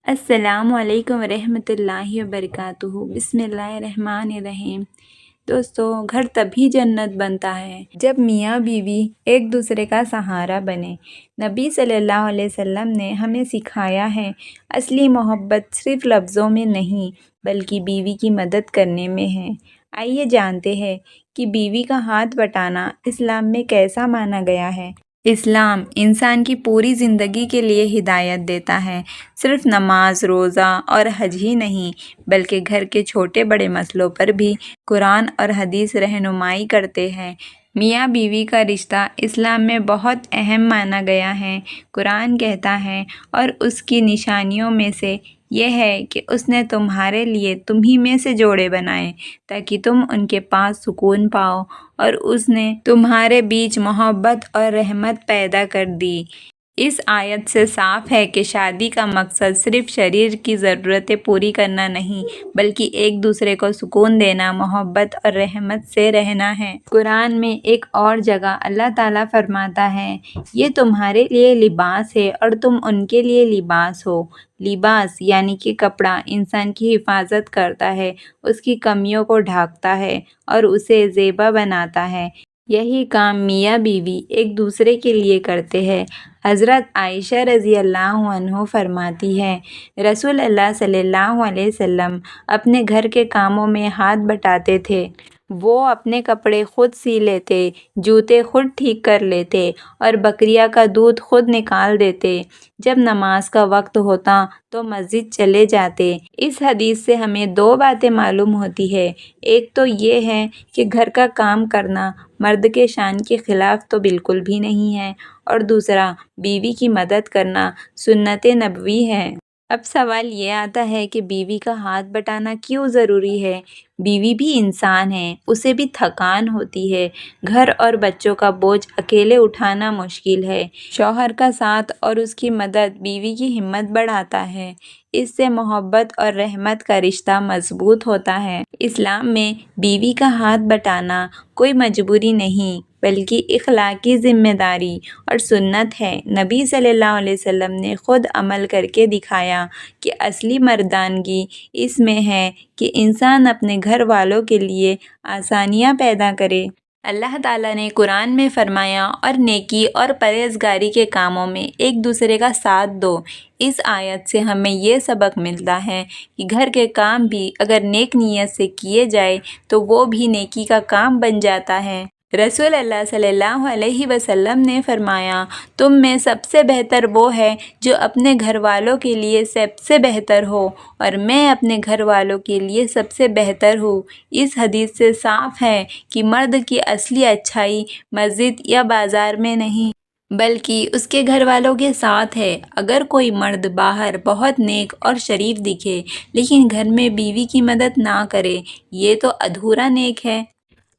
السلام علیکم ورحمۃ اللہ وبرکاتہ۔ بسم اللہ الرحمن الرحیم۔ دوستو، گھر تبھی جنت بنتا ہے جب میاں بیوی ایک دوسرے کا سہارا بنے۔ نبی صلی اللہ علیہ وسلم نے ہمیں سکھایا ہے، اصلی محبت صرف لفظوں میں نہیں بلکہ بیوی کی مدد کرنے میں ہے۔ آئیے جانتے ہیں کہ بیوی کا ہاتھ بٹانا اسلام میں کیسا مانا گیا ہے۔ اسلام انسان کی پوری زندگی کے لیے ہدایت دیتا ہے، صرف نماز، روزہ اور حج ہی نہیں بلکہ گھر کے چھوٹے بڑے مسئلوں پر بھی قرآن اور حدیث رہنمائی کرتے ہیں۔ میاں بیوی کا رشتہ اسلام میں بہت اہم مانا گیا ہے۔ قرآن کہتا ہے، اور اس کی نشانیوں میں سے یہ ہے کہ اس نے تمہارے لیے تمہی میں سے جوڑے بنائے تاکہ تم ان کے پاس سکون پاؤ، اور اس نے تمہارے بیچ محبت اور رحمت پیدا کر دی۔ اس آیت سے صاف ہے کہ شادی کا مقصد صرف شریر کی ضرورتیں پوری کرنا نہیں بلکہ ایک دوسرے کو سکون دینا، محبت اور رحمت سے رہنا ہے۔ قرآن میں ایک اور جگہ اللہ تعالیٰ فرماتا ہے، یہ تمہارے لیے لباس ہے اور تم ان کے لیے لباس ہو۔ لباس یعنی کہ کپڑا انسان کی حفاظت کرتا ہے، اس کی کمیوں کو ڈھانپتا ہے اور اسے زیبا بناتا ہے۔ یہی کام میاں بیوی ایک دوسرے کے لیے کرتے ہیں۔ حضرت عائشہ رضی اللہ عنہا فرماتی ہیں، رسول اللہ صلی اللہ علیہ وسلم اپنے گھر کے کاموں میں ہاتھ بٹاتے تھے۔ وہ اپنے کپڑے خود سی لیتے، جوتے خود ٹھیک کر لیتے اور بکریہ کا دودھ خود نکال دیتے۔ جب نماز کا وقت ہوتا تو مسجد چلے جاتے۔ اس حدیث سے ہمیں دو باتیں معلوم ہوتی ہے۔ ایک تو یہ ہے کہ گھر کا کام کرنا مرد کے شان کے خلاف تو بالکل بھی نہیں ہے، اور دوسرا، بیوی کی مدد کرنا سنت نبوی ہے۔ اب سوال یہ آتا ہے کہ بیوی کا ہاتھ بٹانا کیوں ضروری ہے؟ بیوی بھی انسان ہے، اسے بھی تھکان ہوتی ہے۔ گھر اور بچوں کا بوجھ اکیلے اٹھانا مشکل ہے۔ شوہر کا ساتھ اور اس کی مدد بیوی کی ہمت بڑھاتا ہے۔ اس سے محبت اور رحمت کا رشتہ مضبوط ہوتا ہے۔ اسلام میں بیوی کا ہاتھ بٹانا کوئی مجبوری نہیں بلکہ اخلاقی ذمہ داری اور سنت ہے۔ نبی صلی اللہ علیہ وسلم نے خود عمل کر کے دکھایا کہ اصلی مردانگی اس میں ہے کہ انسان اپنے گھر والوں کے لیے آسانیاں پیدا کرے۔ اللہ تعالیٰ نے قرآن میں فرمایا، اور نیکی اور پرہیزگاری کے کاموں میں ایک دوسرے کا ساتھ دو۔ اس آیت سے ہمیں یہ سبق ملتا ہے کہ گھر کے کام بھی اگر نیک نیت سے کیے جائے تو وہ بھی نیکی کا کام بن جاتا ہے۔ رسول اللہ صلی اللہ علیہ وسلم نے فرمایا، تم میں سب سے بہتر وہ ہے جو اپنے گھر والوں کے لیے سب سے بہتر ہو، اور میں اپنے گھر والوں کے لیے سب سے بہتر ہوں۔ اس حدیث سے صاف ہے کہ مرد کی اصلی اچھائی مسجد یا بازار میں نہیں بلکہ اس کے گھر والوں کے ساتھ ہے۔ اگر کوئی مرد باہر بہت نیک اور شریف دکھے لیکن گھر میں بیوی کی مدد نہ کرے، یہ تو ادھورا نیک ہے۔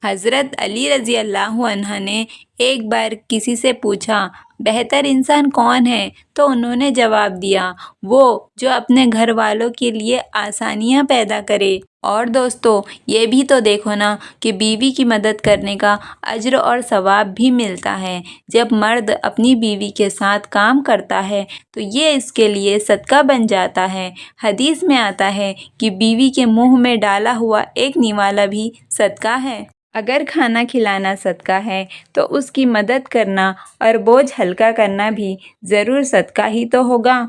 حضرت علی رضی اللہ عنہ نے ایک بار کسی سے پوچھا، بہتر انسان کون ہے؟ تو انہوں نے جواب دیا، وہ جو اپنے گھر والوں کے لیے آسانیاں پیدا کرے۔ اور دوستو، یہ بھی تو دیکھو نا کہ بیوی کی مدد کرنے کا اجر اور ثواب بھی ملتا ہے۔ جب مرد اپنی بیوی کے ساتھ کام کرتا ہے تو یہ اس کے لیے صدقہ بن جاتا ہے۔ حدیث میں آتا ہے کہ بیوی کے منہ میں ڈالا ہوا ایک نوالا بھی صدقہ ہے۔ اگر کھانا کھلانا صدقہ ہے تو اس کی مدد کرنا اور بوجھ ہلکا کرنا بھی ضرور صدقہ ہی تو ہوگا۔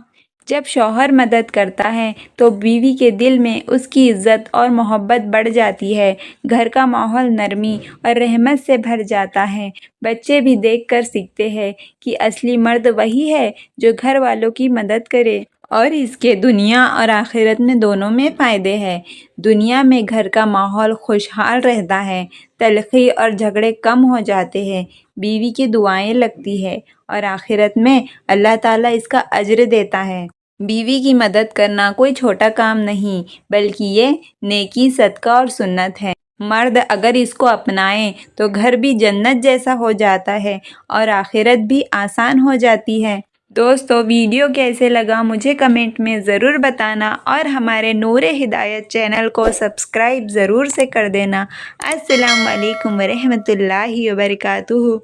جب شوہر مدد کرتا ہے تو بیوی کے دل میں اس کی عزت اور محبت بڑھ جاتی ہے۔ گھر کا ماحول نرمی اور رحمت سے بھر جاتا ہے۔ بچے بھی دیکھ کر سیکھتے ہیں کہ اصلی مرد وہی ہے جو گھر والوں کی مدد کرے، اور اس کے دنیا اور آخرت میں دونوں میں فائدے ہیں۔ دنیا میں گھر کا ماحول خوشحال رہتا ہے، تلخی اور جھگڑے کم ہو جاتے ہیں، بیوی کی دعائیں لگتی ہیں، اور آخرت میں اللہ تعالیٰ اس کا اجر دیتا ہے۔ بیوی کی مدد کرنا کوئی چھوٹا کام نہیں بلکہ یہ نیکی، صدقہ اور سنت ہے۔ مرد اگر اس کو اپنائے تو گھر بھی جنت جیسا ہو جاتا ہے اور آخرت بھی آسان ہو جاتی ہے۔ دوستو، ویڈیو کیسے لگا مجھے کمنٹ میں ضرور بتانا، اور ہمارے نور ہدایت چینل کو سبسکرائب ضرور سے کر دینا۔ السلام علیکم ورحمۃ اللہ وبرکاتہ۔